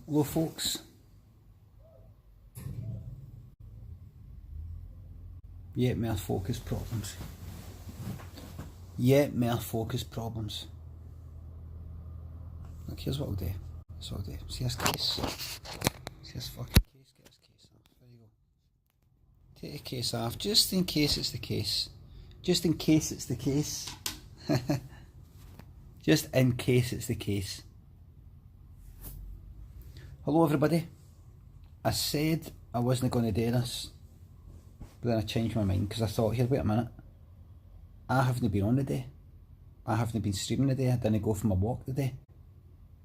Hello folks. Yet more focus problems. Yet more focus problems. Look, here's what I'll do. Here's what I'll do. See this case? See this fucking case? Get this case off. There you go. Take the case off, just in case it's the case. Just in case it's the case. Just in case it's the case. Hello everybody. I said I wasn't going to do this, but then I changed my mind because I thought, here, wait a minute. I haven't been on today. I haven't been streaming today. I didn't go for my walk today.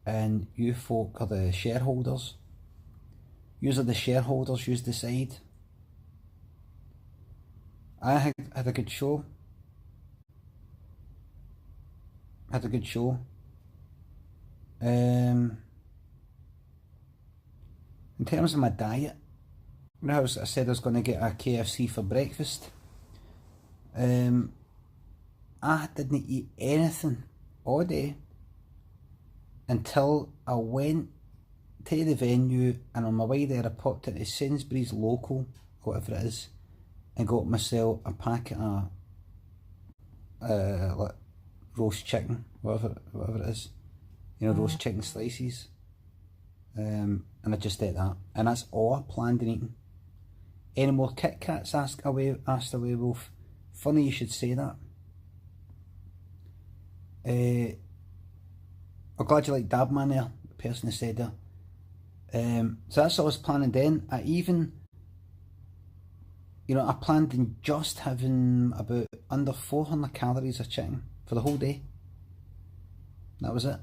And you folk are the shareholders. Yous are the shareholders, yous decide. I had a good show. Had a good show. In terms of my diet, I said I was going to get a KFC for breakfast. I didn't eat anything all day until I went to the venue, and on my way there I popped into Sainsbury's local, whatever it is, and got myself a packet of like roast chicken, whatever it is, you know, roast chicken slices. And I just ate that, and that's all I planned on eating. Any more Kit Kats? Asked a werewolf. Funny you should say that. I'm glad you like Dabman there, the person who said that. So that's what I was planning then. I even, I planned on just having about under 400 calories of chicken for the whole day. That was it.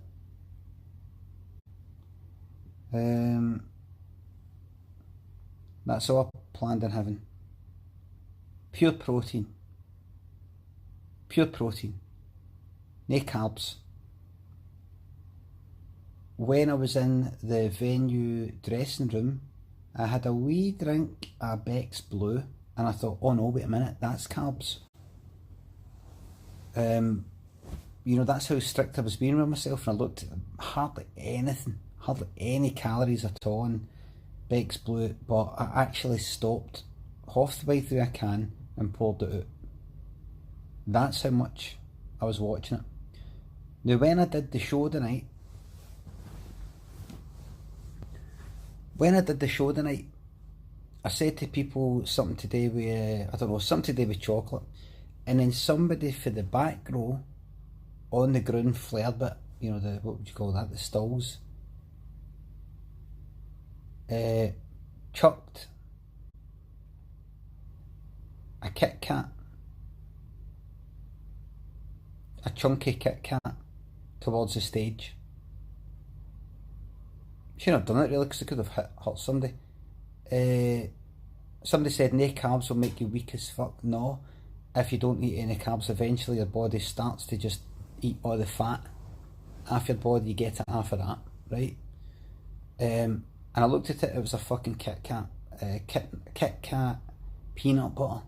That's all I planned on having. Pure protein. Pure protein. No carbs. When I was in the venue dressing room, I had a wee drink of Beck's Blue, and I thought, oh no, wait a minute, that's carbs. That's how strict I was being with myself, and I looked at hardly any calories at all in Beck's Blue, but I actually stopped half the way through a can and poured it out. That's how much I was watching it. Now when I did the show tonight, I said to people something to do with, something to do with chocolate, and then somebody for the back row on the ground floor bit, what would you call that, the stalls, chucked a Kit Kat, a chunky Kit Kat, towards the stage. Shouldn't have done it really, because it could have hurt somebody. Somebody said no carbs will make you weak as fuck. No, if you don't eat any carbs, eventually your body starts to just eat all the fat off your body. You get it off of that, right? And I looked at it, it was a fucking Kit Kat, Kit Kat peanut butter,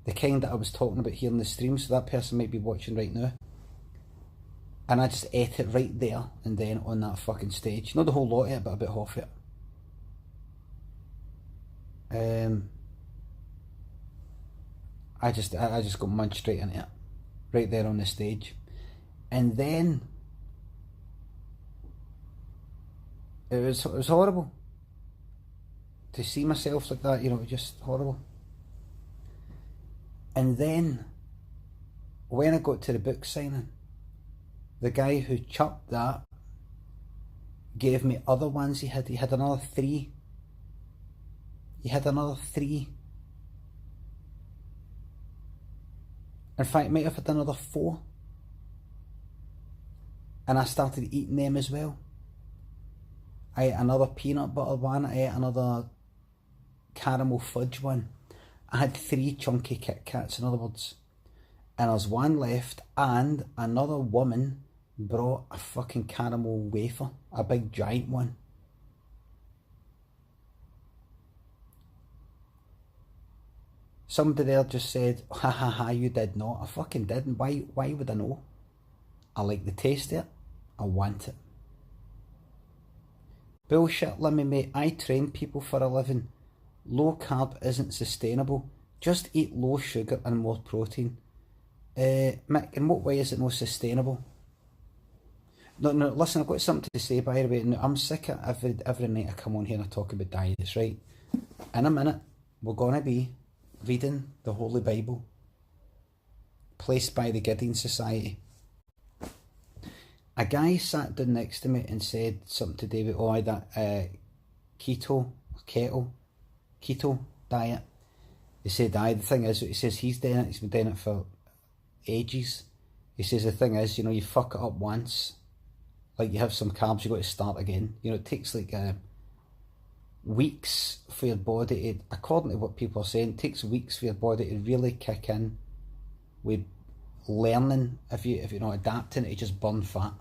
the kind that I was talking about here in the stream, so that person might be watching right now. And I just ate it right there and then on that fucking stage. Not the whole lot of it, but about half of it. I just got munched straight into it, right there on the stage. And then it was horrible to see myself like that, just horrible. And then when I got to the book signing, the guy who chucked that gave me other ones. He had another 3. He had another 3. In fact, might have had another 4. And I started eating them as well. I ate another peanut butter one. I ate another caramel fudge one. I had 3 chunky Kit Kats, in other words. And there's one left, and another woman brought a fucking caramel wafer, a big giant one. Somebody there just said, ha ha ha, you did not. I fucking didn't. Why would I know? I like the taste of it. I want it. Bullshit, Limmy, mate. I train people for a living. Low carb isn't sustainable. Just eat low sugar and more protein. Mick, in what way is it more sustainable? No, listen, I've got something to say, by the way. No, I'm sick of every night I come on here and I talk about diets, right? In a minute, we're going to be reading the Holy Bible, placed by the Gideon Society. A guy sat down next to me and said something to David, that keto diet. He said, the thing is, he says he's doing it, he's been doing it for ages. He says the thing is, you fuck it up once, like you have some carbs, you got to start again. It takes like weeks for your body to, according to what people are saying, it takes weeks for your body to really kick in with learning, if you're not adapting, to just burn fat.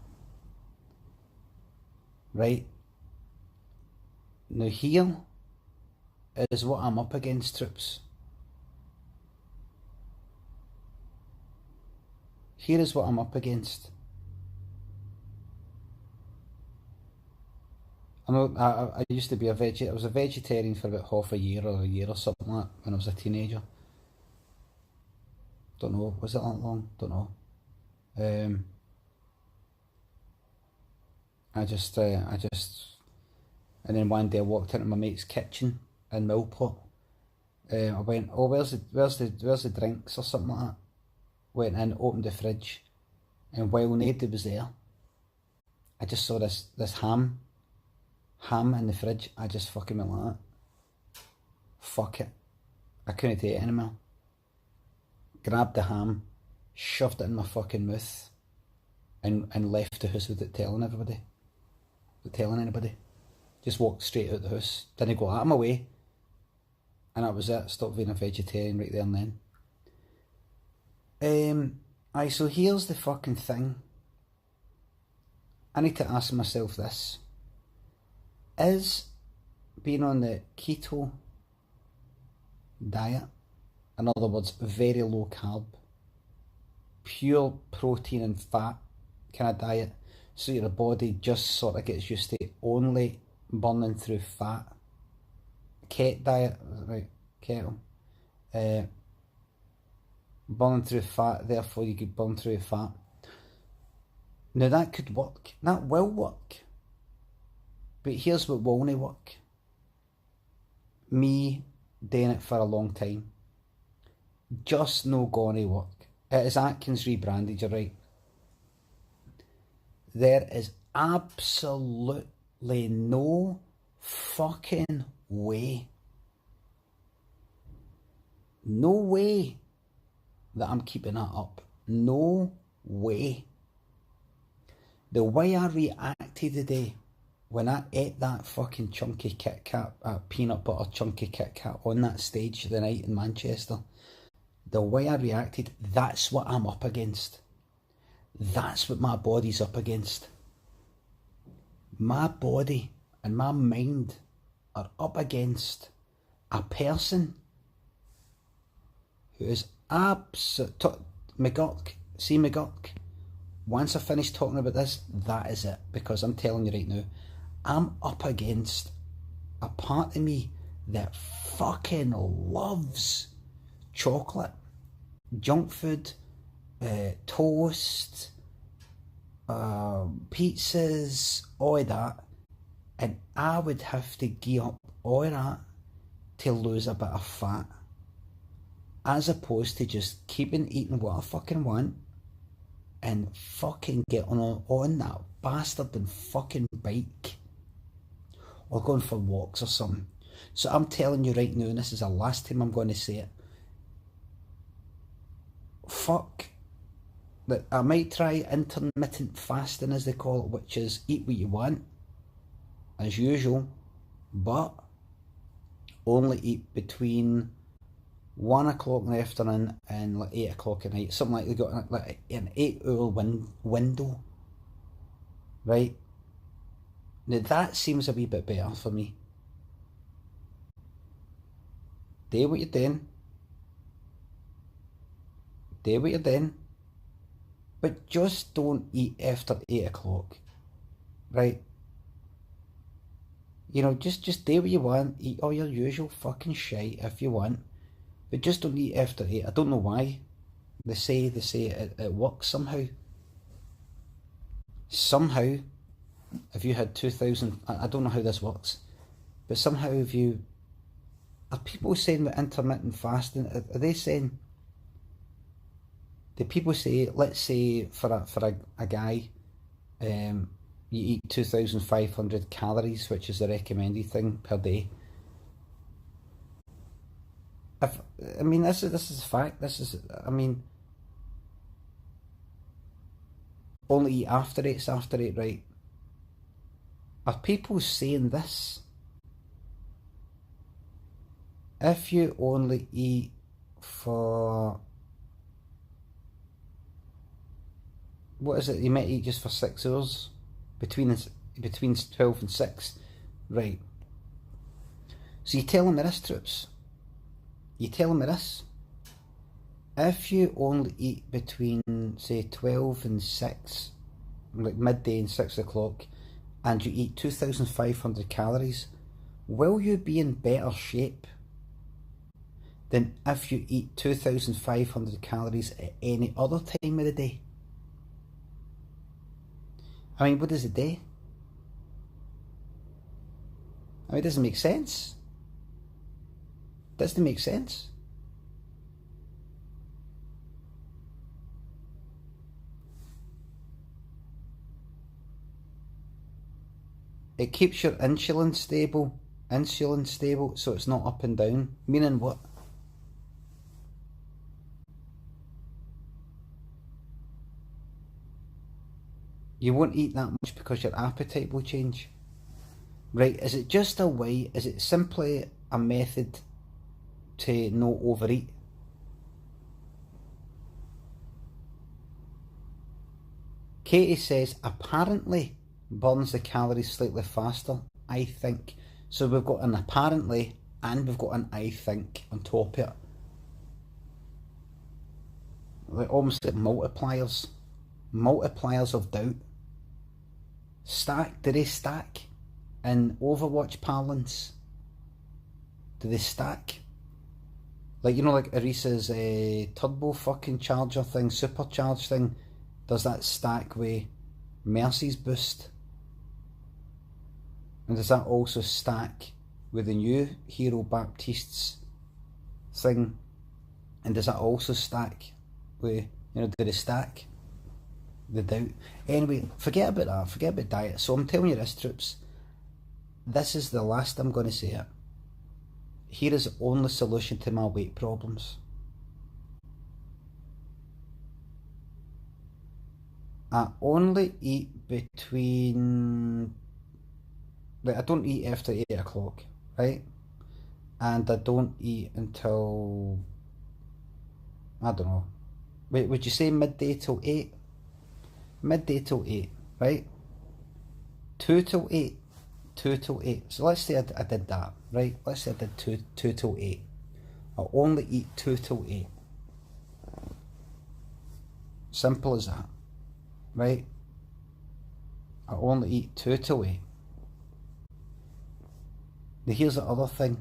Right? Now here is what I'm up against, troops. Here is what I'm up against. I used to be I was a vegetarian for about half a year or something like that when I was a teenager. Don't know, was it that long? Don't know. I just, and then one day I walked into my mate's kitchen in Millport. I went, oh, where's the drinks or something like that? Went in, opened the fridge, and while nobody was there, I just saw this ham in the fridge. I just fucking went like that. Fuck it. I couldn't take it anymore. Grabbed the ham, shoved it in my fucking mouth, and left the house without telling anybody. Just walked straight out the house. Didn't go out of my way. And that was it. Stopped being a vegetarian right there and then. So here's the fucking thing. I need to ask myself this. Is being on the keto diet, in other words, very low carb, pure protein and fat kind of diet, so your body just sort of gets used to only burning through fat? Keto diet, right? Keto. Burning through fat, therefore you could burn through fat. Now that could work. That will work. But here's what will not work. Me doing it for a long time. Just no gonna work. It is Atkins rebranded, you're right. There is absolutely no fucking way. No way that I'm keeping that up. No way. The way I reacted today when I ate that fucking chunky Kit Kat, peanut butter chunky Kit Kat on that stage the night in Manchester, the way I reacted, that's what I'm up against. That's what my body's up against. My body and my mind are up against a person who is McGurk, see McGurk, once I finish talking about this, that is it, because I'm telling you right now, I'm up against a part of me that fucking loves chocolate, junk food, toast, pizzas, all that, and I would have to give up all that to lose a bit of fat, as opposed to just keeping eating what I fucking want and fucking getting on that bastard and fucking bike or going for walks or something. So I'm telling you right now, and this is the last time I'm going to say it, fuck that. I might try intermittent fasting, as they call it, which is eat what you want as usual, but only eat between 1 o'clock in the afternoon and like 8 o'clock at night, something like they got like an 8-hour window, right? Now that seems a wee bit better for me. Do what you're doing, but just don't eat after 8 o'clock, right? You know, just do what you want, eat all your usual fucking shit if you want, but just don't eat after 8. I don't know why. They say it works somehow. Somehow, if you had 2,000, I don't know how this works, but somehow if you, are people saying with intermittent fasting, are they saying, do people say, let's say for a guy, you eat 2,500 calories, which is the recommended thing per day. I mean, this is a fact. I mean, only eat after 8's after 8, right? Are people saying this? If you only eat for, what is it, you might eat just for 6 hours, between 12 and 6, right? So you're telling me this, troops? You're telling me this? If you only eat between, say, 12 and 6, like midday and 6 o'clock, and you eat 2,500 calories, will you be in better shape than if you eat 2,500 calories at any other time of the day? I mean, what is a day? I mean, it doesn't make sense. Doesn't make sense. It keeps your insulin stable, so it's not up and down. Meaning what? You won't eat that much because your appetite will change. Right, is it just a way, is it simply a method to not overeat? Katie says, apparently burns the calories slightly faster, I think. So we've got an apparently and we've got an I think on top of it. Like almost like multipliers. Multipliers of doubt. Stack, do they stack? In Overwatch parlance, do they stack? Like, you know, like Arisa's turbo fucking charger thing, supercharge thing, does that stack with Mercy's boost? And does that also stack with the new Hero Baptiste's thing? And does that also stack with, you know, do they stack? The doubt. Anyway, forget about that, forget about diet. So I'm telling you this, troops, this is the last I'm going to say it. Here is the only solution to my weight problems. I only eat between, like, I don't eat after 8 o'clock, right? And I don't eat until, I don't know, wait, would you say midday till 8? Midday till 8, right? 2 till 8. 2 till 8. So let's say I did that, right? Let's say I did 2 till 8. I'll only eat 2 till 8. Simple as that, right? I only eat 2 till 8. Now here's the other thing.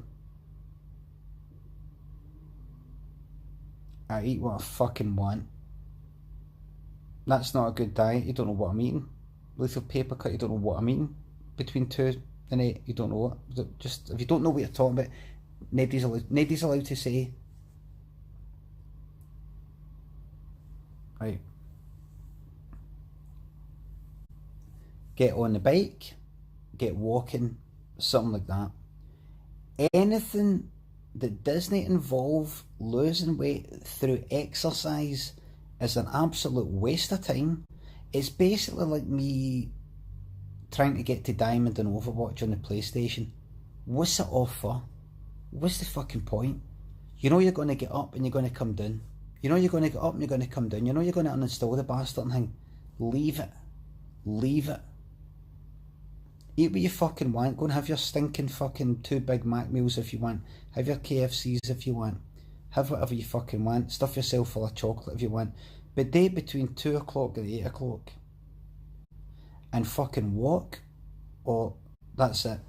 I eat what I fucking want. That's not a good diet. You don't know what I'm eating. Lethal paper cut, you don't know what I'm eating. Between 2 and 8, you don't know what. Just, if you don't know what you're talking about, nobody's allowed to say. Right. Get on the bike, get walking, something like that. Anything that doesn't involve losing weight through exercise is an absolute waste of time. It's basically like me trying to get to Diamond and Overwatch on the PlayStation. What's it off for? What's the fucking point? You know you're going to get up and you're going to come down. You know you're going to get up and you're going to come down. You know you're going to uninstall the bastard thing. Leave it. Leave it. Eat what you fucking want. Go and have your stinking fucking 2 Big Mac meals if you want. Have your KFCs if you want. Have whatever you fucking want. Stuff yourself full of chocolate if you want. But date between 2 o'clock and 8 o'clock. And fucking walk. Or that's it.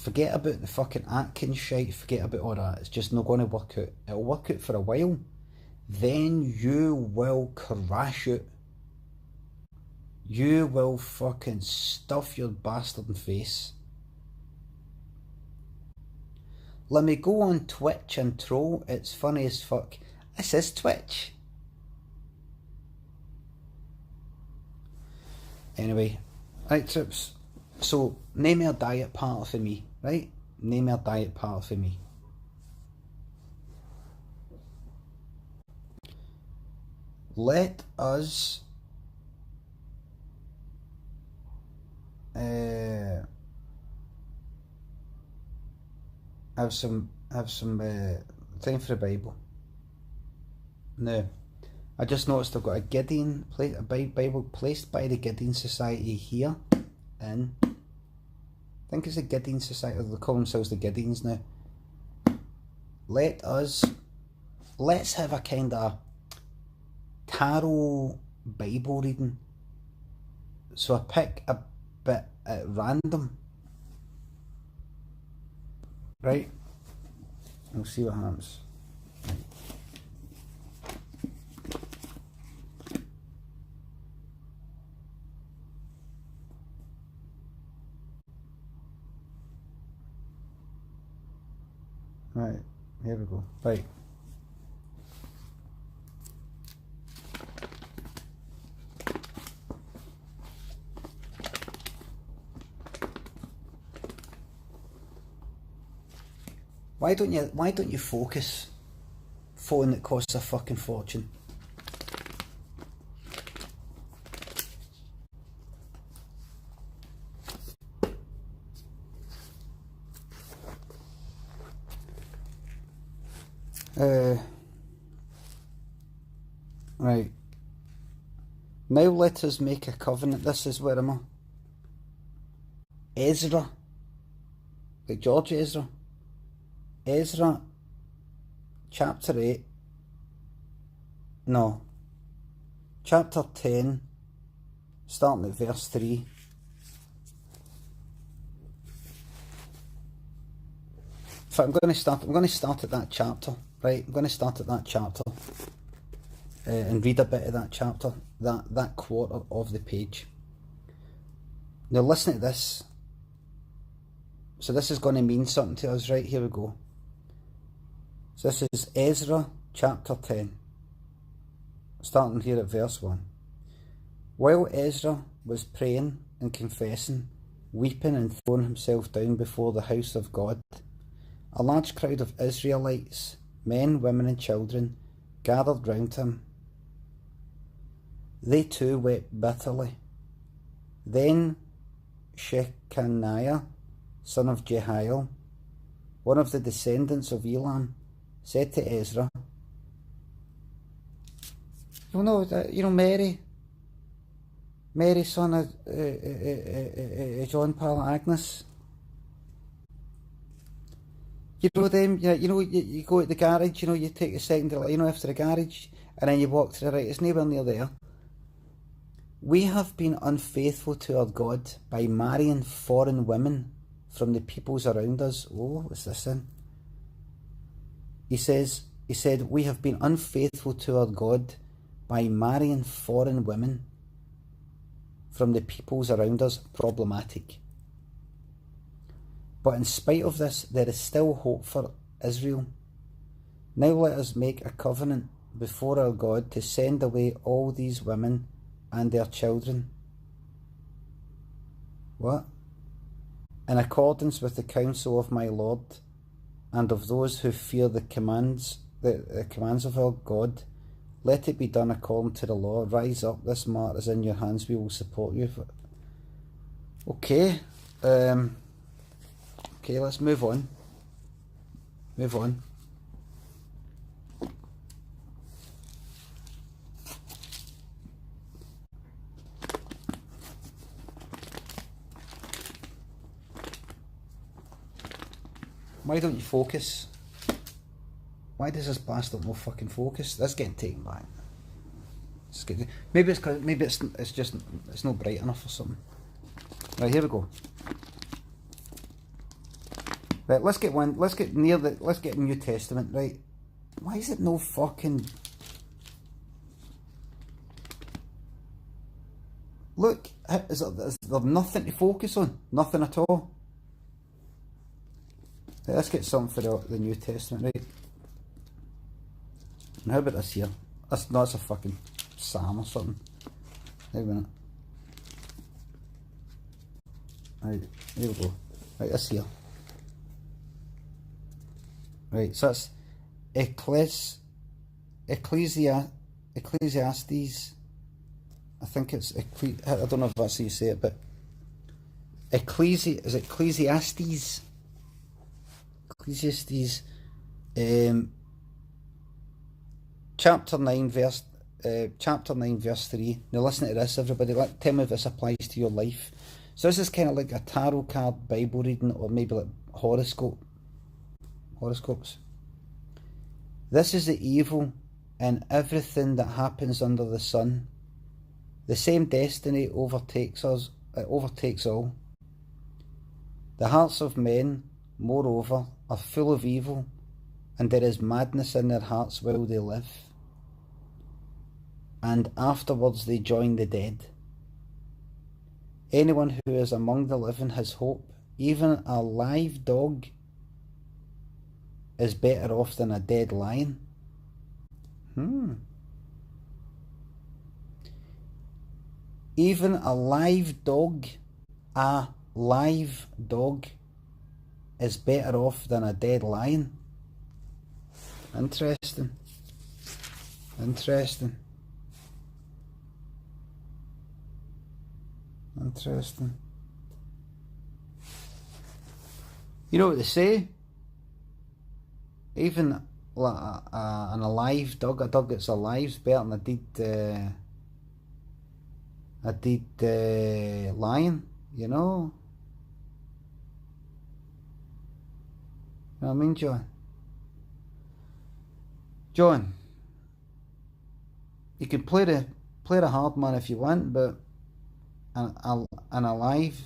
Forget about the fucking Atkins shite, forget about all that. It's just not going to work out. It'll work out for a while. Then you will crash out. You will fucking stuff your bastard face. Let me go on Twitch and troll. It's funny as fuck. This is Twitch. Anyway, right troops. So, name your diet part for me, right? Name your diet part for me. Let us have some time for the Bible. Now, I just noticed I've got a Gideon a Bible placed by the Gideon Society here in, I think it's the Gideon Society, they call themselves the Gideons now. Let's have a kind of tarot Bible reading. So I pick a bit at random, right? We'll see what happens. Right, here we go. Right. Why don't you focus? Phone that costs a fucking fortune. Right. Now let us make a covenant. This is where am I? Ezra. Like George Ezra. Ezra chapter 8. No. Chapter 10. Starting at verse 3. So I'm going to start at that chapter, right? I'm going to start at that chapter and read a bit of that chapter, that quarter of the page. Now listen to this. So this is going to mean something to us, right? Here we go. So this is Ezra chapter 10, starting here at verse 1. While Ezra was praying and confessing, weeping and throwing himself down before the house of God, a large crowd of Israelites, men, women and children, gathered round him. They too wept bitterly. Then Shechaniah, son of Jehiel, one of the descendants of Elam, said to Ezra, Mary, son of John Paul Agnes. You know them, you go to the garage, you take a second to, after the garage, and then you walk to the right, it's nowhere near there. We have been unfaithful to our God by marrying foreign women from the peoples around us. Oh, what's this then? He said, we have been unfaithful to our God by marrying foreign women from the peoples around us. Problematic. But in spite of this, there is still hope for Israel. Now let us make a covenant before our God to send away all these women and their children. What? In accordance with the counsel of my Lord and of those who fear the commands of our God, let it be done according to the law. Rise up, this matter is in your hands, we will support you. Okay. Okay, let's move on. Why don't you focus? Why does this bastard no fucking focus? That's getting taken back. Maybe it's not bright enough or something. Right, here we go. Right, let's get one. Let's get near the. Let's get New Testament. Right. Why is it no fucking? Look, is there nothing to focus on? Nothing at all. Right, let's get something for the New Testament, right? And how about this here? That's a fucking psalm or something. Wait a minute. Right, here we go. Right, this here. Right, so that's Ecclesiastes. I think it's I don't know if that's how you say it, but is it Ecclesiastes? Ecclesiastes, chapter 9 verse 3. Now listen to this, everybody. Tell me if this applies to your life. So this is kind of like a tarot card Bible reading, or maybe like horoscopes. This is the evil in everything that happens under the sun. The same destiny overtakes us. It overtakes all. The hearts of men, moreover, are full of evil, and there is madness in their hearts while they live. And afterwards they join the dead. Anyone who is among the living has hope. Even a live dog is better off than a dead lion. Even a live dog is better off than a dead lion. Interesting. You know what they say? Even an alive dog, a dog that's alive, is better than a dead lion, you know? You know what I mean, John? John, you can play the hard man if you want, but an alive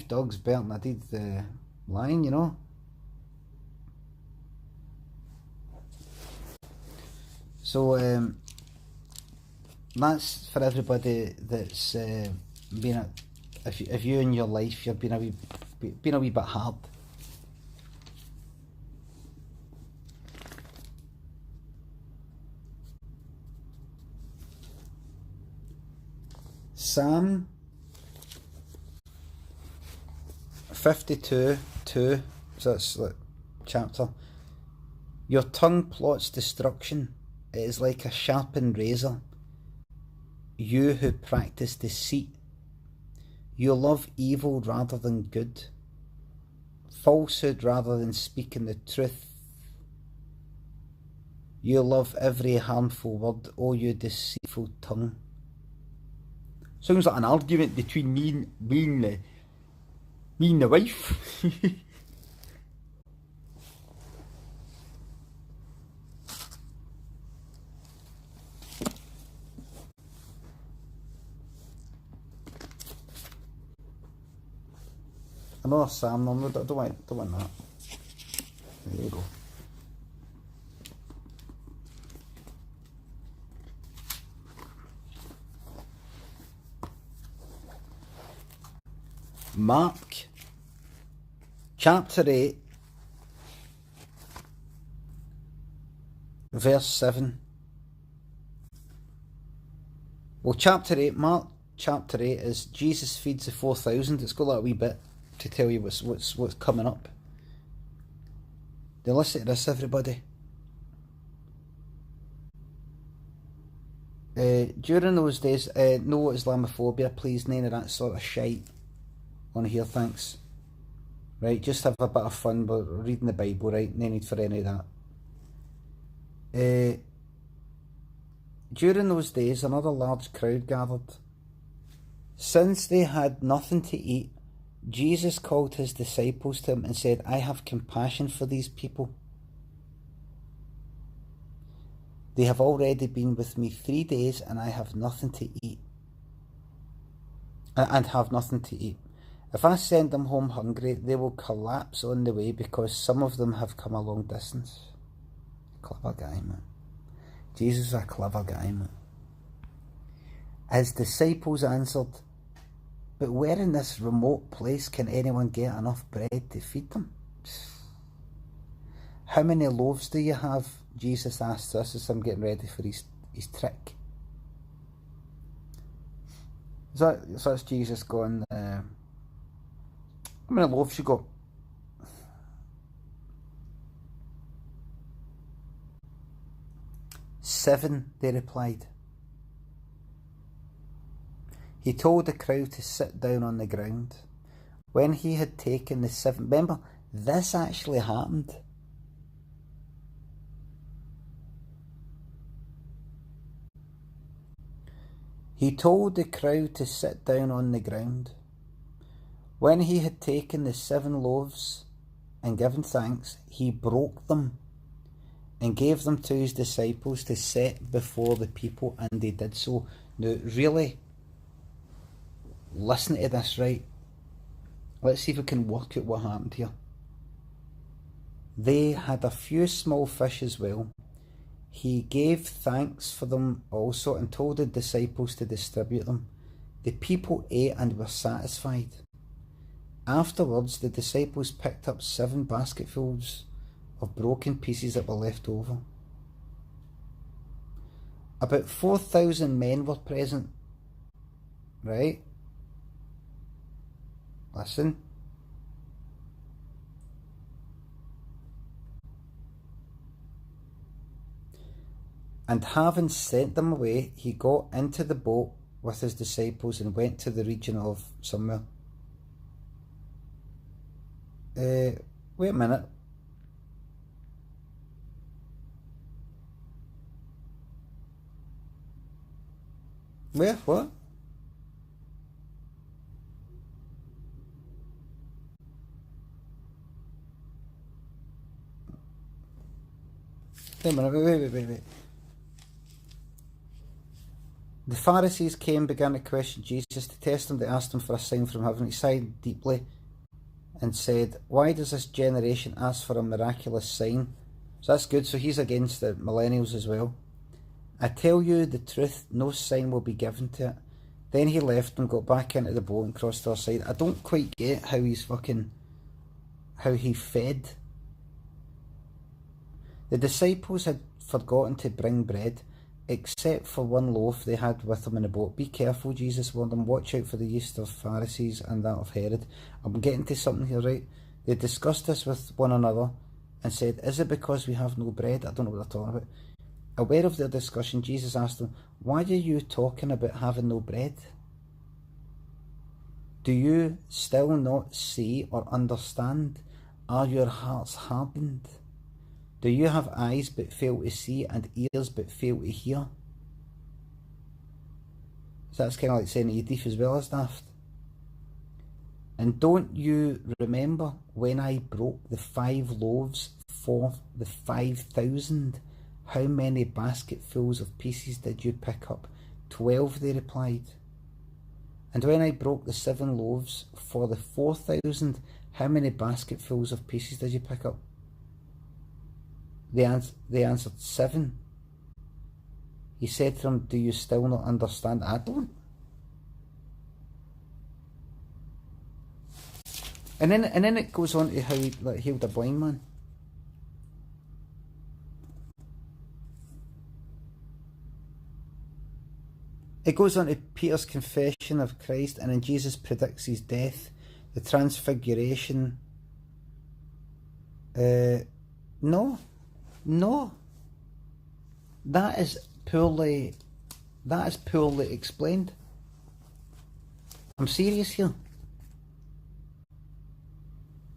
dog's better than a dead lion, you know? So that's for everybody that's been if you in your life you've been a wee bit hard. Psalm 52:2. So that's like chapter. Your tongue plots destruction. It is like a sharpened razor. You who practice deceit. You love evil rather than good. Falsehood rather than speaking the truth. You love every harmful word, O you deceitful tongue. Sounds like an argument between me and the wife. Another Sam number, don't want that. There you go. Mark chapter 8 verse 7. Well, Mark chapter 8 is Jesus feeds the 4,000. It's got that wee bit to tell you what's coming up. Then listen to this, everybody. During those days, no Islamophobia, please, none of that sort of shite on here, thanks. Right, just have a bit of fun, but reading the Bible, right? No need for any of that. During those days, another large crowd gathered. Since they had nothing to eat, Jesus called his disciples to him and said, I have compassion for these people. They have already been with me 3 days and I have nothing to eat. If I send them home hungry, they will collapse on the way because some of them have come a long distance. Clever guy, man. Jesus is a clever guy, man. His disciples answered, but where in this remote place can anyone get enough bread to feed them? How many loaves do you have? Jesus asked us as I'm getting ready for his trick. So that's Jesus going, how many loaves you got? "7," they replied. He told the crowd to sit down on the ground. When he had taken the 7, remember, this actually happened. He told the crowd to sit down on the ground. When he had taken the 7 loaves and given thanks, he broke them and gave them to his disciples to set before the people, and they did so. Now, really, listen to this, right? Let's see if we can work out what happened here. They had a few small fish as well. He gave thanks for them also and told the disciples to distribute them. The people ate and were satisfied. Afterwards, the disciples picked up 7 basketfuls of broken pieces that were left over. About 4,000 men were present, right? Listen. And having sent them away, he got into the boat with his disciples and went to the region of somewhere. Wait a minute. Where? What? Wait a minute, wait. The Pharisees came, began to question Jesus to test him. They asked him for a sign from heaven. He sighed deeply and said, why does this generation ask for a miraculous sign? So that's good. So he's against the millennials as well. I tell you the truth, no sign will be given to it. Then he left and got back into the boat and crossed to our side. I don't quite get how he fed. The disciples had forgotten to bring bread, except for 1 loaf they had with them in the boat. Be careful, Jesus warned them. Watch out for the yeast of Pharisees and that of Herod. I'm getting to something here, right? They discussed this with one another and said, is it because we have no bread? I don't know what they're talking about. Aware of their discussion, Jesus asked them, why are you talking about having no bread? Do you still not see or understand? Are your hearts hardened? Do you have eyes but fail to see and ears but fail to hear? So that's kind of like saying that you're deaf as well as daft. And don't you remember when I broke the 5 loaves for the 5,000? How many basketfuls of pieces did you pick up? 12, they replied. And when I broke the 7 loaves for the 4,000, how many basketfuls of pieces did you pick up? They answered 7. He said to them, do you still not understand? I don't. And then it goes on to how he healed a blind man. It goes on to Peter's confession of Christ, and then Jesus predicts his death, the transfiguration. No. That is poorly explained. I'm serious here.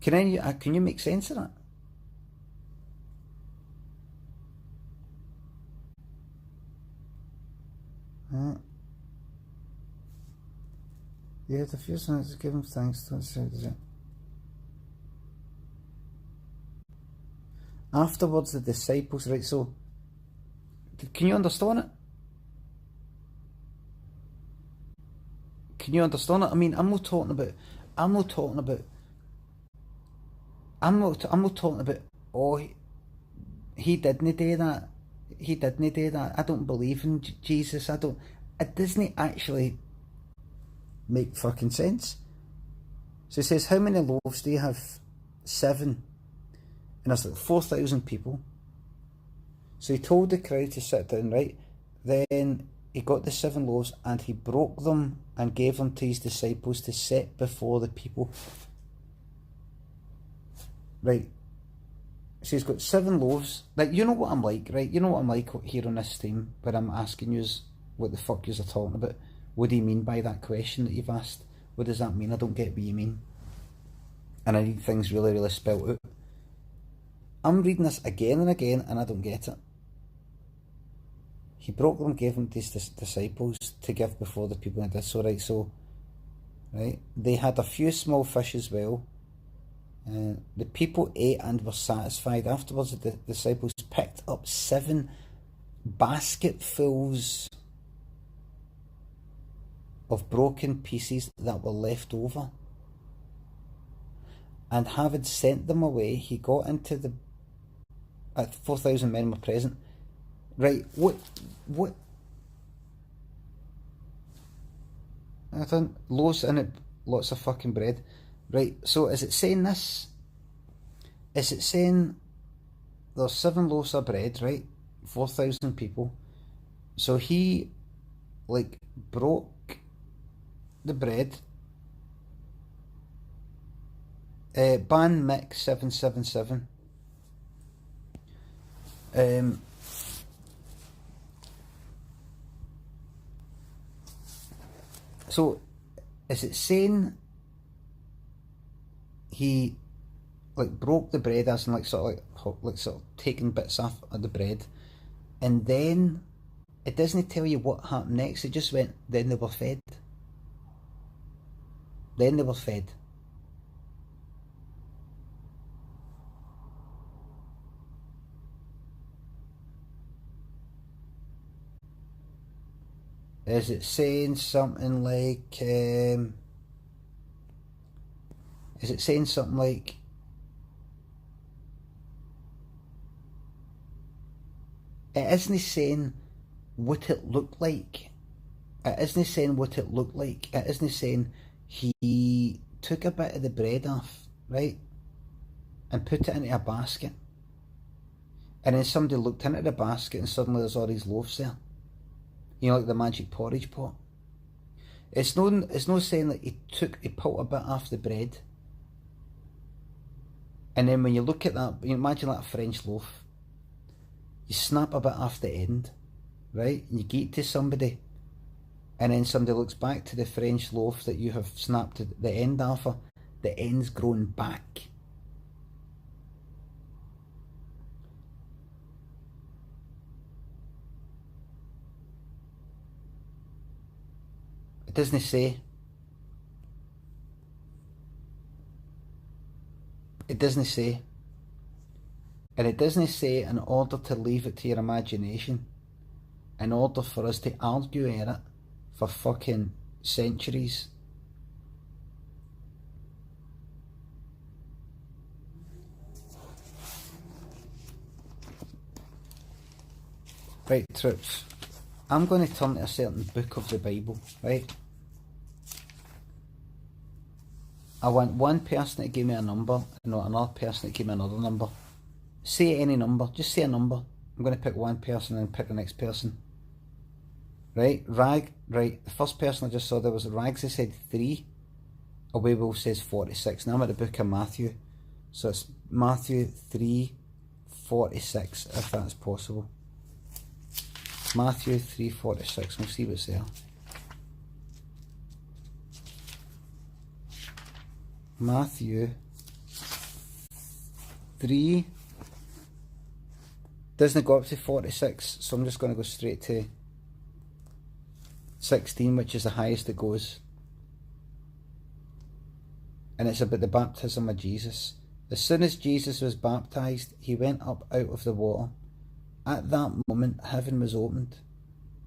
Can you make sense of that? Yeah, the first one is give him thanks. Afterwards, the disciples, right? So, can you understand it? Can you understand it? I mean, I'm not talking about. I'm not talking about. I'm not talking about. Oh, he didn't do that. He didn't do that. I don't believe in Jesus. I don't. It doesn't actually make fucking sense. So he says, how many loaves do you have? 7. And there's like 4,000 people. So he told the crowd to sit down, right? Then he got the 7 loaves and he broke them and gave them to his disciples to set before the people. Right. So he's got 7 loaves. Like, you know what I'm like, right? You know what I'm like here on this team, where I'm asking you what the fuck you're talking about. What do you mean by that question that you've asked? What does that mean? I don't get what you mean. And I need things really, really spelt out. I'm reading this again and again and I don't get it. He broke them, gave them to his disciples to give before the people. And did so, right? So, right, they had a few small fish as well. The people ate and were satisfied. Afterwards, the disciples picked up 7 basketfuls of broken pieces that were left over. And having sent them away, he got into the... 4,000 men were present. Right, what? I don't... Loaves in it, lots of fucking bread. Right, so is it saying this? Is it saying there's 7 loaves of bread, right? 4,000 people. So he, like, broke the bread. Ban Mick 777. So is it saying he like broke the bread, as in like sort of taking bits off of the bread, and then it doesn't tell you what happened next? It just went, then they were fed. Then they were fed. Is it saying something like is it saying something like it isn't saying what it looked like. It isn't saying what it looked like. It isn't saying he took a bit of the bread off, right, and put it into a basket, and then somebody looked into the basket and suddenly there's all these loaves there. You know, like the magic porridge pot. It's no saying that he pulled a bit off the bread, and then when you look at that, you imagine like a French loaf. You snap a bit off the end, right? And you give it to somebody, and then somebody looks back to the French loaf that you have snapped the end off of. The end's grown back. It doesn't say. It doesn't say. And it doesn't say in order to leave it to your imagination, in order for us to argue at it for fucking centuries. Right, troops, I'm going to turn to a certain book of the Bible, right? I want one person to give me a number and not another person to give me another number. Say any number, just say a number. I'm going to pick one person and pick the next person. Right, right, the first person I just saw there was Rags, they said 3. Away Will says 46. Now I'm at the book of Matthew. So it's Matthew 3:46, if that's possible. Matthew 3:46, we'll see what's there. Matthew 3 doesn't go up to 46, so I'm just going to go straight to 16, which is the highest it goes. And it's about the baptism of Jesus. As soon as Jesus was baptized, he went up out of the water. At that moment, heaven was opened,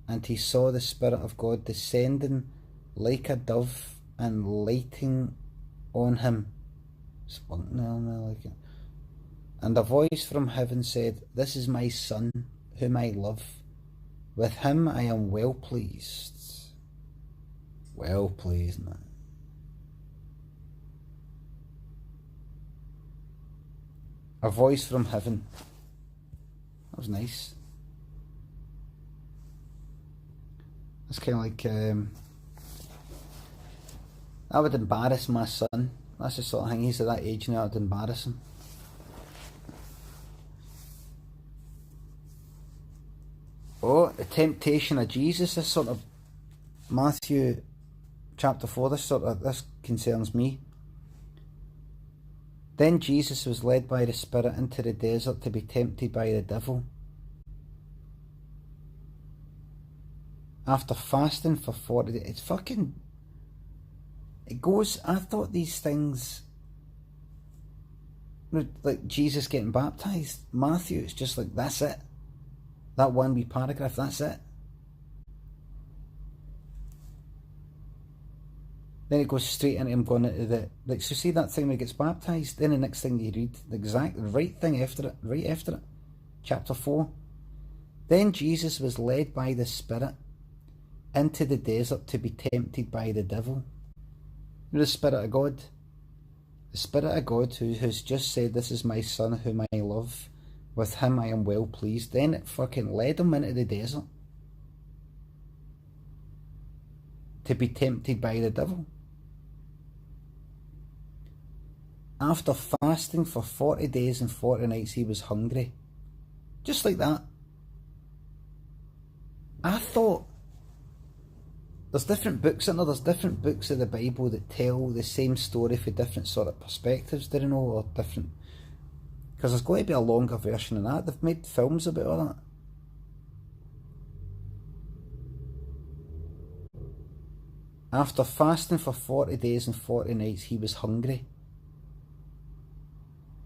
and he saw the Spirit of God descending like a dove and lighting on him. And a voice from heaven said, "This is my son, whom I love. With him I am well pleased." Well pleased, man. A voice from heaven. That was nice. That's kind of like, that would embarrass my son. That's the sort of thing, he's at that age now, I'd embarrass him. Oh, the temptation of Jesus, this sort of Matthew chapter 4, this concerns me. Then Jesus was led by the Spirit into the desert to be tempted by the devil. After fasting for 40 days, it's fucking, it goes, I thought these things, like Jesus getting baptised, Matthew, it's just like, that's it. That one wee paragraph, that's it. Then it goes straight into him going into the, like, so see that thing where he gets baptised, then the next thing you read, the exact right thing after it, right after it, chapter 4. Then Jesus was led by the Spirit into the desert to be tempted by the devil. You know, the Spirit of God. The Spirit of God who has just said, "This is my son whom I love. With him I am well pleased." Then it fucking led him into the desert to be tempted by the devil. After fasting for 40 days and 40 nights, he was hungry. Just like that. I thought, there's different books in there, there's different books of the Bible that tell the same story from different sort of perspectives, do you know, or different, because there's going to be a longer version of that. They've made films about all that. After fasting for 40 days and 40 nights, he was hungry.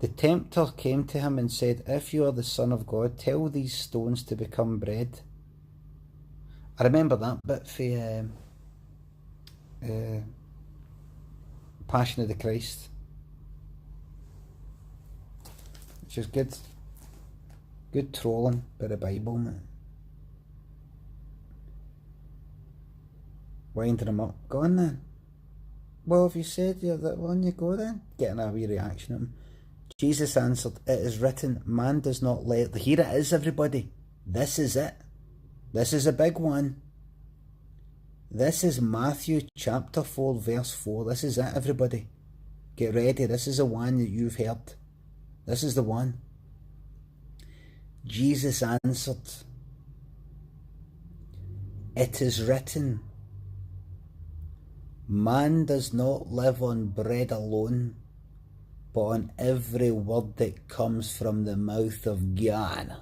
The tempter came to him and said, "If you are the Son of God, tell these stones to become bread." I remember that bit for Passion of the Christ, which is good. Good trolling by the Bible, man. Winding him up. Go on then. "Well, if you said you're that one, you go then." Getting a wee reaction at him. Jesus answered, "It is written, man does not let..." Here it is, everybody. This is it. This is a big one. This is Matthew chapter 4 verse 4. This is it, everybody. Get ready. This is the one that you've heard. This is the one. Jesus answered, "It is written, man does not live on bread alone, but on every word that comes from the mouth of God."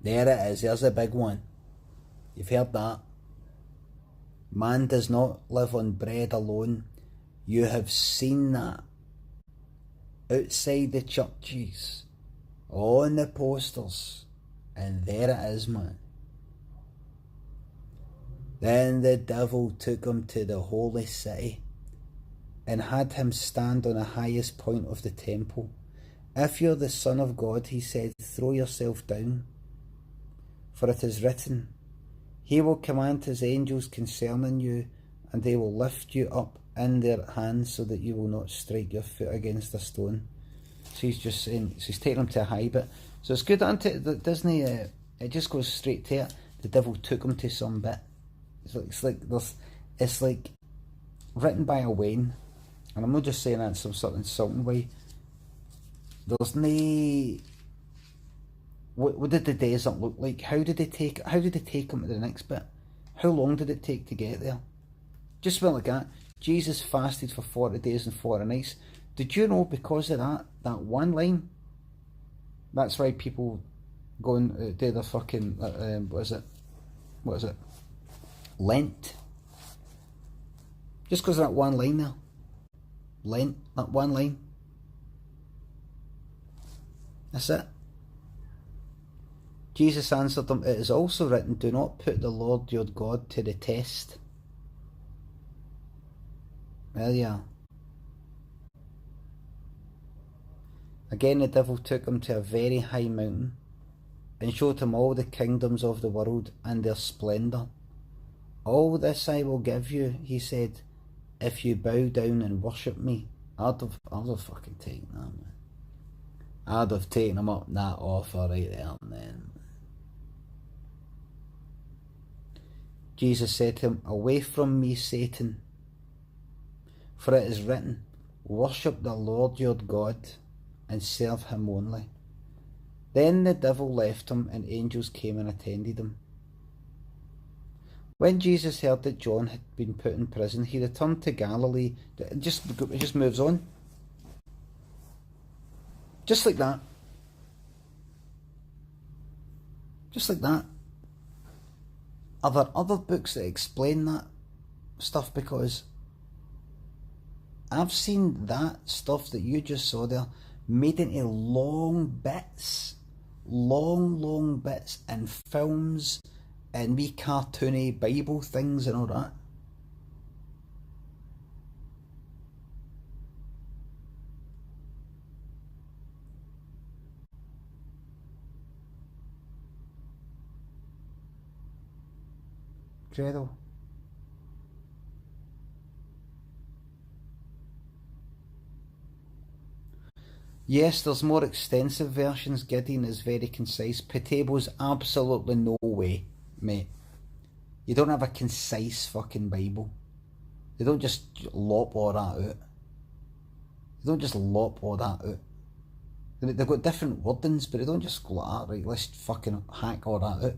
There it is. There's a big one. You've heard that. Man does not live on bread alone. You have seen that outside the churches, on the posters, and there it is, man. Then the devil took him to the holy city and had him stand on the highest point of the temple. "If you're the Son of God," he said, "throw yourself down. For it is written, he will command his angels concerning you, and they will lift you up in their hands so that you will not strike your foot against a stone." So he's just saying, so he's taking him to a high bit. So it's good, isn't it? Doesn't he? It just goes straight to it. The devil took him to some bit. It's like written by a Wayne, and I'm not just saying that in some sort of insulting way. There's no... What did the desert look like? How did they take him to the next bit? How long did it take to get there? Just well like that. Jesus fasted for 40 days and 40 nights. Did you know, because of that one line, that's why people go and do their fucking, what is it? Lent. Just because of that one line there. Lent, that one line. That's it. Jesus answered them, "It is also written, do not put the Lord your God to the test." There you are. Again the devil took him to a very high mountain, and showed him all the kingdoms of the world and their splendour. All this I will give you, he said, if you bow down and worship me. I'd have fucking taken that, man. I'd have taken him up that offer right there and then. Jesus said to him, away from me, Satan, for it is written, worship the Lord your God and serve him only. Then the devil left him, and angels came and attended him. When Jesus heard that John had been put in prison, he returned to Galilee. It just moves on. Just like that. Just like that. Are there other books that explain that stuff? Because I've seen that stuff that you just saw there made into long bits in films and wee cartoony Bible things and all that. Credo. Yes, there's more extensive versions. Gideon is very concise. Potatoes, absolutely no way, mate. You don't have a concise fucking Bible. They don't just lop all that out. They don't just lop all that out. They've got different wordings, but they don't just go like that, right, let's fucking hack all that out.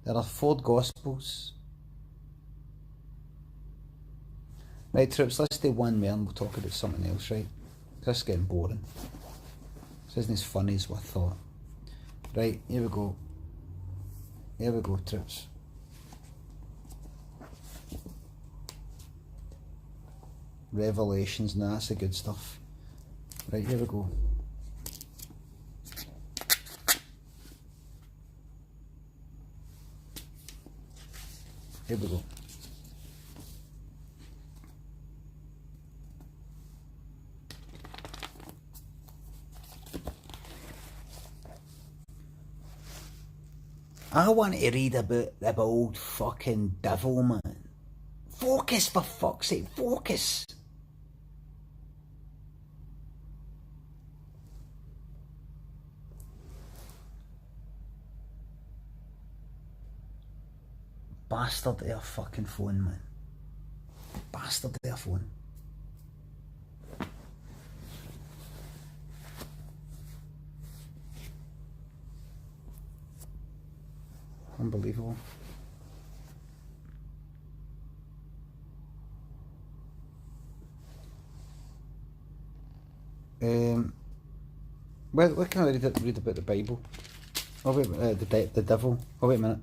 There are 4 Gospels. Right, troops, let's do one more and we'll talk about something else, right? This is getting boring. This isn't as funny as what I thought. Right, here we go. Here we go, troops. Revelations, nah, that's the good stuff. Right, here we go. Here we go. I want to read about the old fucking devil, man. Focus, for fuck's sake, focus. Bastard their fucking phone, man. Bastard their phone. Unbelievable. Where can I read about the Bible? Oh wait, the devil. Oh wait a minute.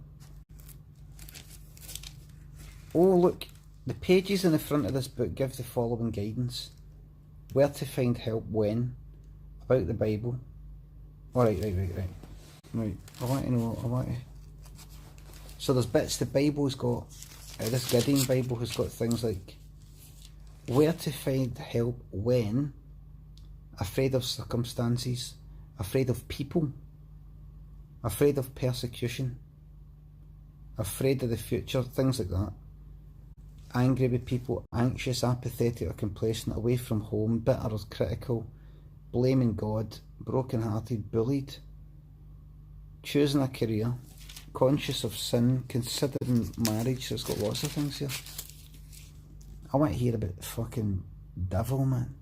Oh look, the pages in the front of this book give the following guidance: where to find help when, about the Bible. All right. Right. I want to know. So there's bits. The Bible's got this Gideon Bible has got things like where to find help when afraid of circumstances, afraid of people, afraid of persecution, afraid of the future, things like that. Angry with people, anxious, apathetic or complacent, away from home, bitter or critical, blaming God, broken-hearted, bullied, choosing a career, conscious of sin, considering marriage. So it's got lots of things here. I want to hear about the fucking devil, man.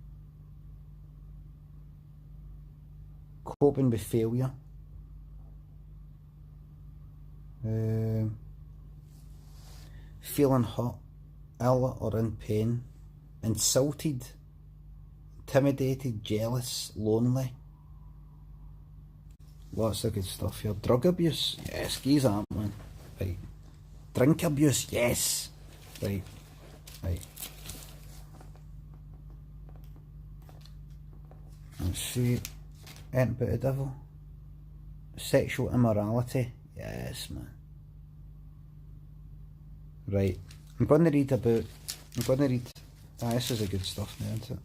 Coping with failure. Feeling hurt, ill or in pain, insulted, intimidated, jealous, lonely. Lots of good stuff here. Drug abuse, yes, geez that, man. Right. Drink abuse, yes. Right. Let's see. Anything about the devil. Sexual immorality, yes, man. Right. I'm going to read about... I'm going to read... Ah, this is a good stuff now, isn't it?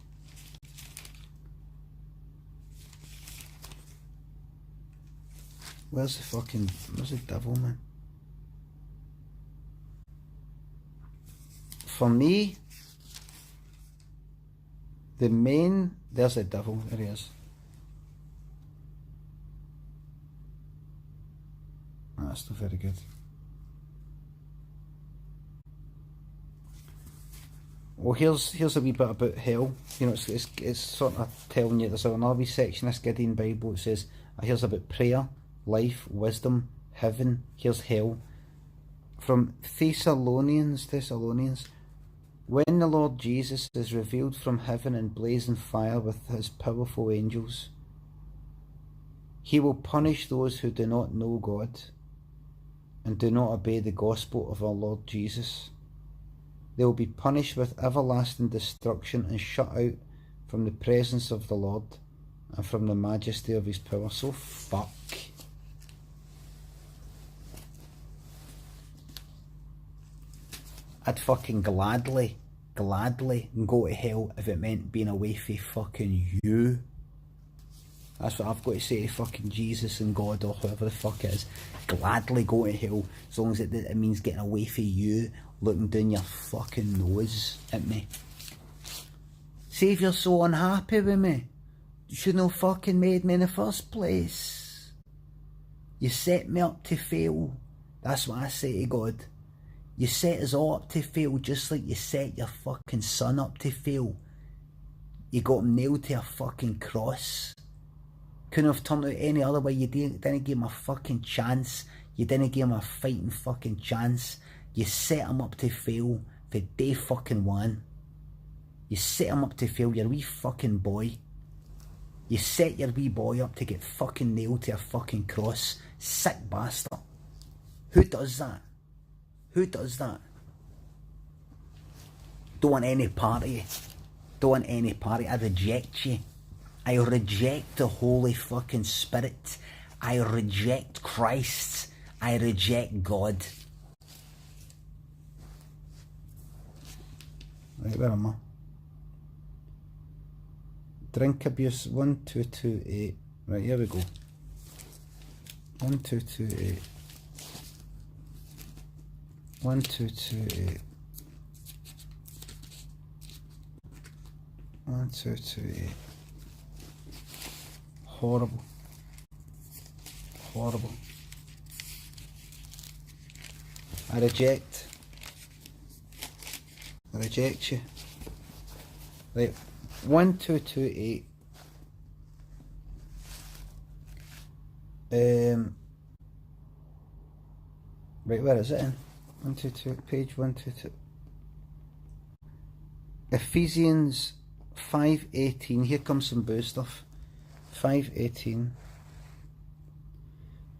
Where's the devil, man? For me, the main... There's the devil, there he is. That's still very good. Well, here's a wee bit about hell. You know, it's sort of telling you, there's another wee section of this Gideon Bible. It says, here's about prayer, life, wisdom, heaven, here's hell. From Thessalonians, when the Lord Jesus is revealed from heaven in blazing fire with his powerful angels, he will punish those who do not know God and do not obey the gospel of our Lord Jesus. They will be punished with everlasting destruction and shut out from the presence of the Lord and from the majesty of his power. So fuck. I'd fucking gladly go to hell if it meant being away from fucking you. That's what I've got to say to fucking Jesus and God or whoever the fuck it is. Gladly go to hell as long as it means getting away from you, looking down your fucking nose at me. See, if you're so unhappy with me, you shouldn't have fucking made me in the first place. You set me up to fail. That's what I say to God. You set us all up to fail just like you set your fucking son up to fail. You got him nailed to a fucking cross. Couldn't have turned out any other way. You didn't give him a fucking chance. You didn't give him a fighting fucking chance. You set him up to fail for day fucking one. You set him up to fail, your wee fucking boy. You set your wee boy up to get fucking nailed to a fucking cross. Sick bastard. Who does that? Who does that? Don't want any part of you. Don't want any part of you. I reject you. I reject the Holy fucking Spirit. I reject Christ. I reject God. Right, where am I? Drink abuse 1228. Right, here we go. 1228. 1228. 1228. Horrible. Horrible. I reject you. Right, 1228. Right, where is it in? 122, page 122. Ephesians 5:18. Here comes some boo stuff. 5:18.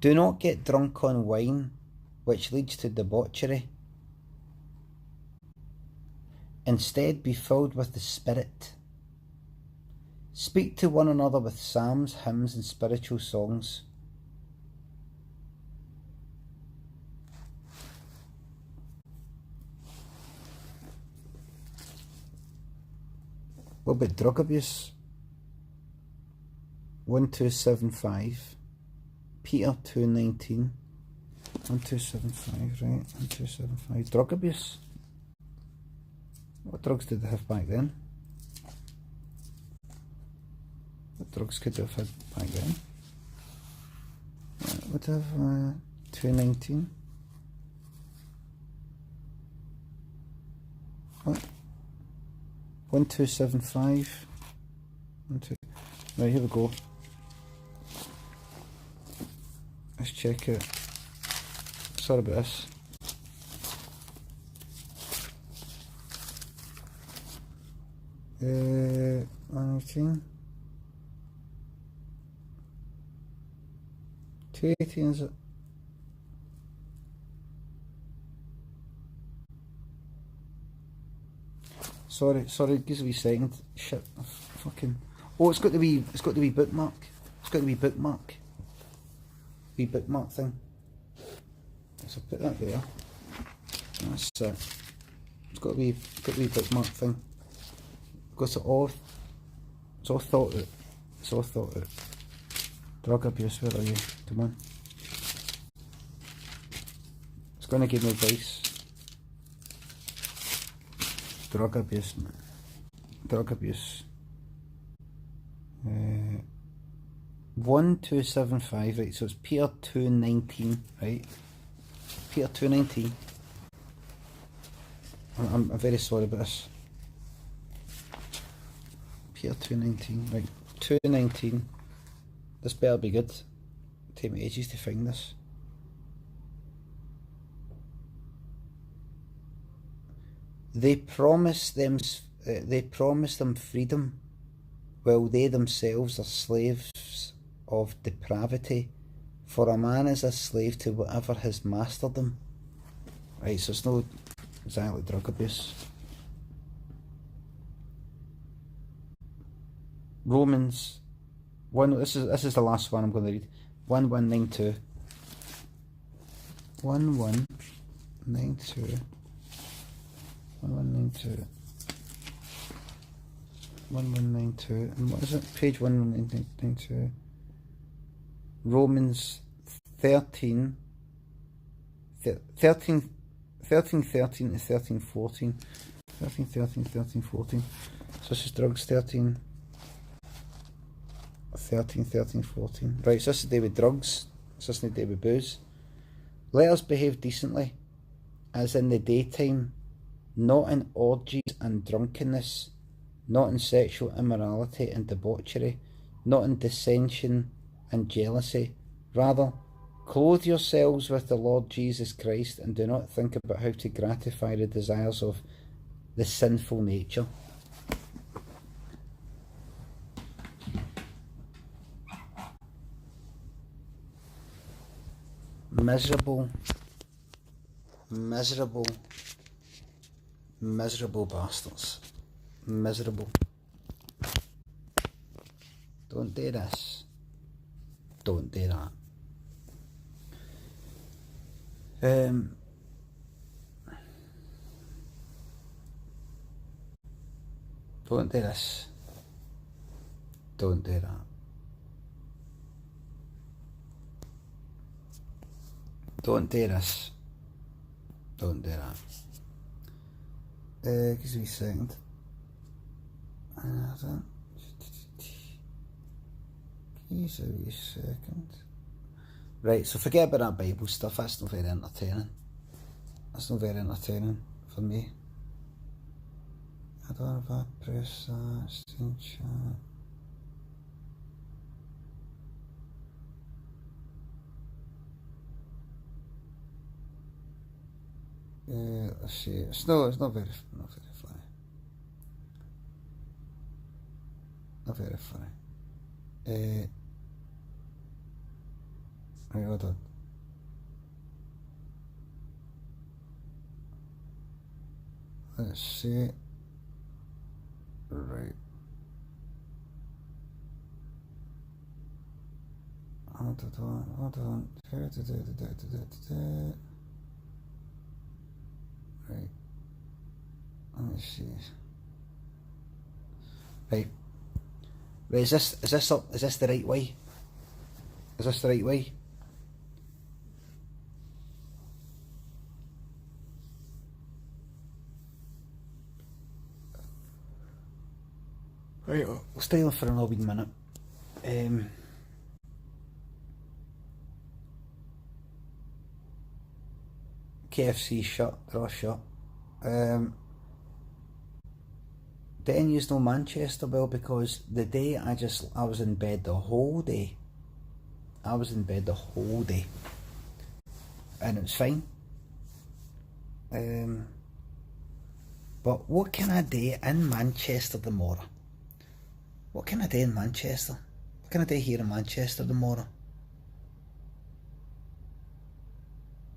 Do not get drunk on wine, which leads to debauchery. Instead, be filled with the Spirit. Speak to one another with psalms, hymns, and spiritual songs. What about drug abuse? 1275. Peter 2:19. 1275, right? 1275. Drug abuse. What drugs did they have back then? What drugs could they have had back then? What have 2:19? What? 1275. Right, here we go. Let's check it. Sorry about this. Uh, 118. 218 is it? Sorry, give us a wee second. Shit, fucking. Oh, it's got to be bookmark. It's got to be bookmark. Wee bookmark thing. So put that there. That's it. It's got a wee bookmark thing. It's all thought out. It's all thought out. Drug abuse, where are you? Come on. It's going to give me advice. Drug abuse, man. Drug abuse. 1275, right, so it's Peter 219, right? Peter 219. I'm very sorry about this. Peter 219, right, 219. This better be good. Take me ages to find this. They promise them freedom, while they themselves are slaves of depravity. For a man is a slave to whatever has mastered them. Right, so it's not exactly drug abuse. Romans 1. This is the last one I'm going to read. 1192. 1192. 1192. 1192. And what is it? Page 1192. Romans 13 to 1314. 13, 14. So this is drugs. 13, 14. Right, so this is the day with drugs. So this is the day with booze. Let us behave decently, as in the daytime, not in orgies and drunkenness, not in sexual immorality and debauchery, not in dissension and jealousy. Rather, clothe yourselves with the Lord Jesus Christ, and do not think about how to gratify the desires of the sinful nature. Miserable bastards. Miserable. Don't do this. Don't do that. Don't do this. Don't do that. Don't do this. Don't do that. Give me a second. Give me a second. Right, so forget about that Bible stuff. That's not very entertaining. That's not very entertaining for me. I don't have a press that. Chat. Let's see. It's not very funny. Not very funny. Wait, hold on. Let's see. Right. Hold on. Right. Let me see. Right. Right, is this the right way? Is this the right way? Right, we'll stay on for another wee minute. KFC shut, they're all shut. Didn't use no Manchester well, because the day I was in bed the whole day. I was in bed the whole day. And it was fine. But what can I do in Manchester tomorrow? What can I do in Manchester? What can I do here in Manchester tomorrow?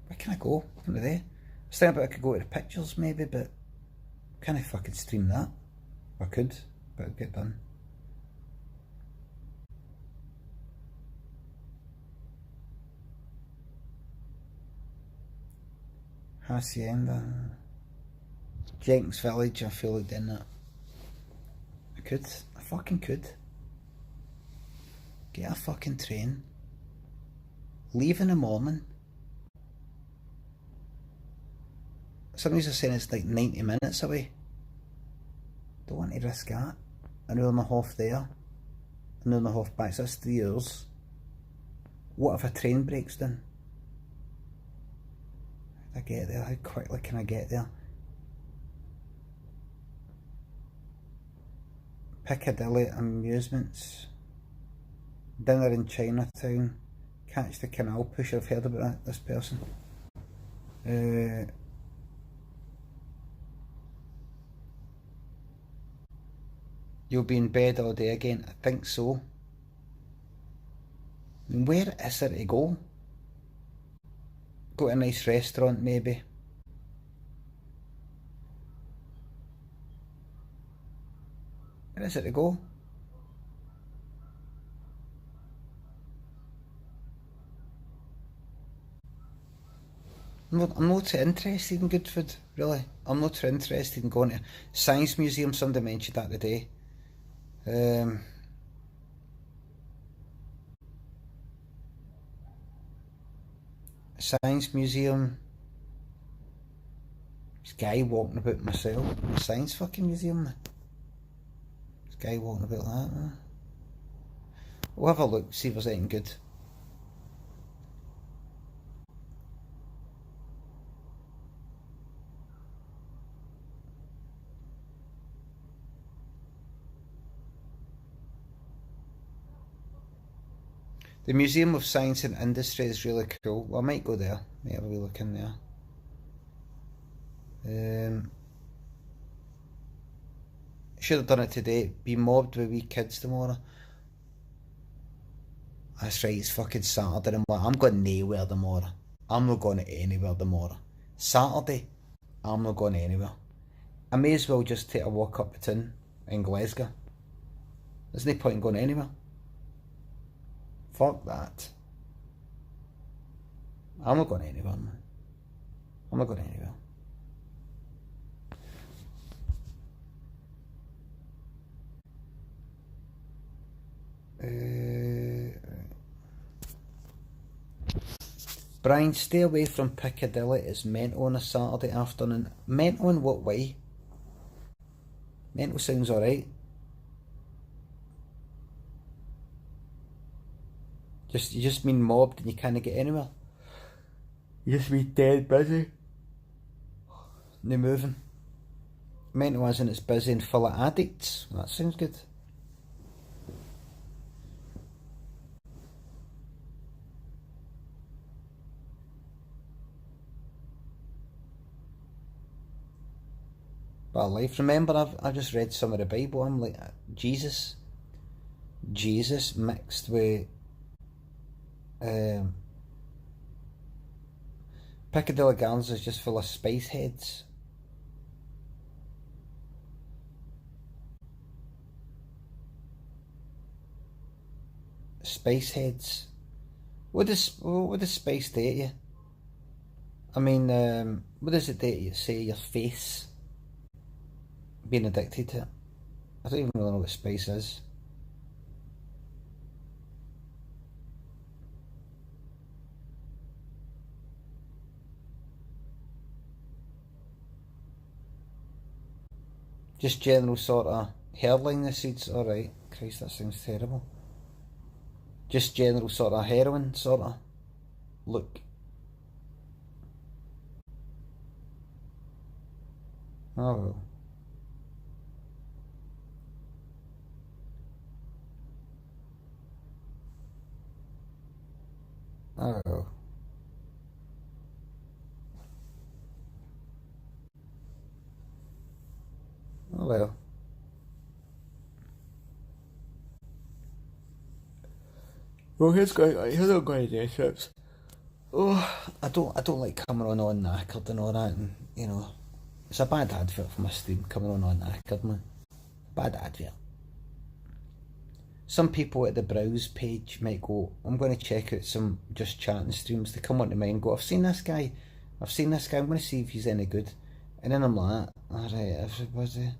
Where can I go? What can I do? I was thinking about I could go to the pictures maybe, but can I fucking stream that? I could, but it'd get done. Hacienda. Jenks Village, I feel like doing that. I fucking could. Get a fucking train. Leave in the morning. Somebody's saying it's like 90 minutes away. Don't want to risk that. An hour and a half there. An hour and a half back, so that's 3 hours. What if a train breaks down? How do I get there? How quickly can I get there? Piccadilly amusements. Dinner in Chinatown. Catch the Canal Pusher. I've heard about that, this person. You'll be in bed all day again? I think so. I mean, where is there to go? Go to a nice restaurant maybe. Where is it to go? I'm not too interested in good food, really. I'm not too interested in going to Science Museum. Somebody mentioned that today. Science Museum. This guy walking about myself. Science fucking museum. This guy walking about that. We'll have a look, see if there's anything good. The Museum of Science and Industry is really cool. Well, I might go there. Might have a wee look in there. Should have done it today. Be mobbed with wee kids tomorrow. That's right, it's fucking Saturday. I'm going nowhere tomorrow. I'm not going anywhere tomorrow. Saturday, I'm not going anywhere. I may as well just take a walk up the town in Glasgow. There's no point in going anywhere. Fuck that. I'm not going anywhere, man. I'm not going anywhere. Brian, stay away from Piccadilly. It's mental on a Saturday afternoon. Mental in what way? Mental sounds alright. You just mean mobbed and you can't get anywhere. You just mean dead busy. No moving. Mental as in it's busy and full of addicts. That sounds good. But life. Remember, I just read some of the Bible. I'm like, Jesus mixed with Piccadilly Gardens is just full of spice heads. Spice heads. What does spice do to you? I mean, what does it do to you? Say your face being addicted to it. I don't even really know what spice is. Just general sort of hairline the seeds. Alright. Christ, that sounds terrible. Just general sort of heroin sort of look. Oh well. Oh well. Oh well. Well, here's not going to do trips. Oh, I don't like coming on all knackered and all that, and you know, it's a bad advert for my stream coming on all knackered, man. Bad advert. Some people at the browse page might go, I'm going to check out some just chatting streams. They come onto mine and go, I've seen this guy, I'm going to see if he's any good. And then I'm like, alright, everybody,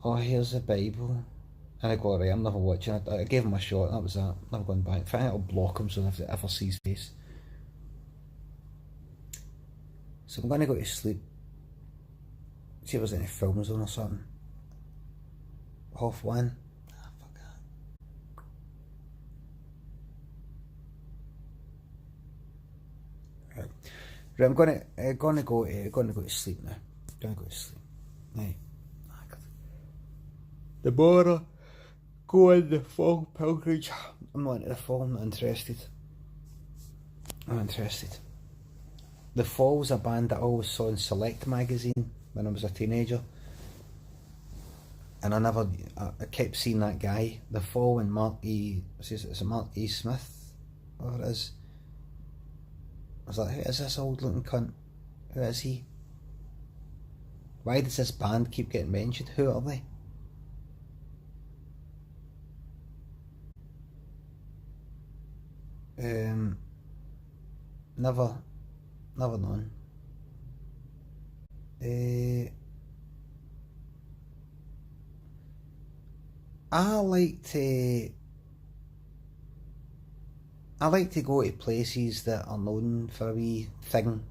oh, here's the Bible. And I go, alright, I'm never watching it. I gave him a shot, that was that. Never going back. In fact, I'll block him so if he ever sees his face. So I'm going to go to sleep. See if there's any films on or something. 1:30. Ah, fuck that. Right, I'm gonna go to sleep now. Gonna go to sleep. Right. The more I go on the fall pilgrimage, I'm not into the fall. I'm not interested. Not interested. The Fall's a band that I always saw in Select magazine when I was a teenager, and I kept seeing that guy, The Fall, and Mark E. Is it Mark E. Smith? Whatever it is. I was like, who is this old looking cunt? Who is he? Why does this band keep getting mentioned? Who are they? Never known. I like to go to places that are known for a wee thing,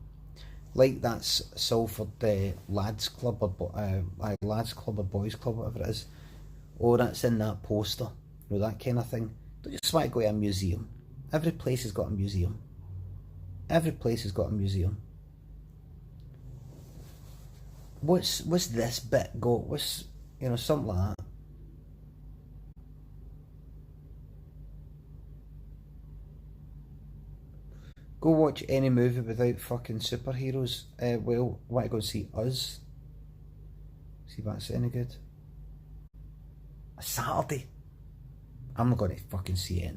like that's Salford Lads Club or Lads Club or Boys Club, whatever it is, or that's in that poster, you know, that kind of thing. Don't just want to go to a museum. Every place has got a museum. Every place has got a museum. What's this bit got? What's, you know, something like that. Go watch any movie without fucking superheroes. Well, want to go see Us? See if that's any good. A Saturday? I'm not going to fucking see it.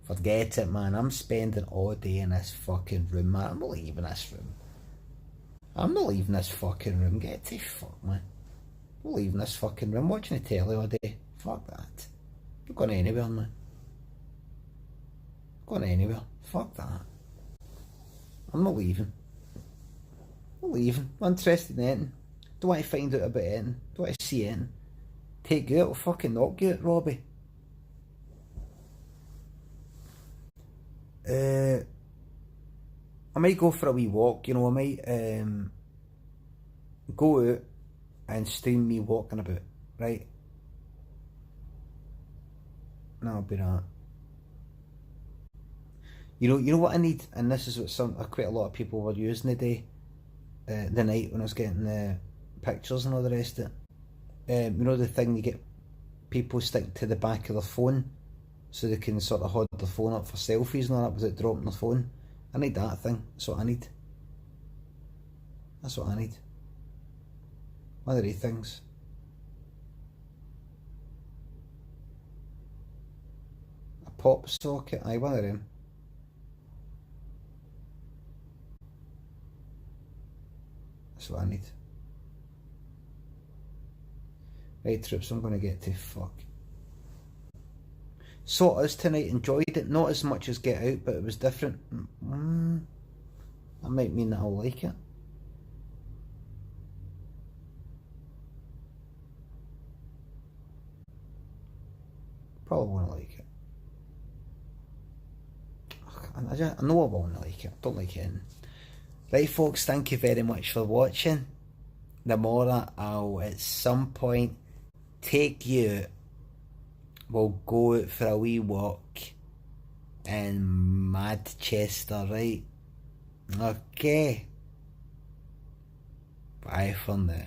Forget it, man. I'm spending all day in this fucking room, man. I'm not leaving this room. I'm not leaving this fucking room. Get the fuck, man. I'm not leaving this fucking room. Watching the telly all day. Fuck that. I'm not going anywhere, man. I'm going anywhere. Fuck that. I'm not leaving. I'm not leaving. I'm interested in anything. Don't want to find out about anything. Don't want to see anything. Take you out, I'll fucking knock you out, Robbie. I might go for a wee walk, you know, I might go out and stream me walking about, right? That'll be that. You know what I need, and this is what quite a lot of people were using the night when I was getting the pictures and all the rest of it. You know the thing you get people stick to the back of their phone so they can sort of hold their phone up for selfies and all that without dropping their phone. I need that thing. That's what I need. That's what I need. One of these things. A pop socket. Aye, one of them. That's what I need. Right, troops, I'm going to get to fuck. Saw Us tonight, enjoyed it. Not as much as Get Out, but it was different. That might mean that I'll like it. Probably won't like it. I know I won't like it. Don't like it. Right, folks, thank you very much for watching. The more I'll at some point take you, we'll go out for a wee walk in Manchester, right? Okay. Bye for now.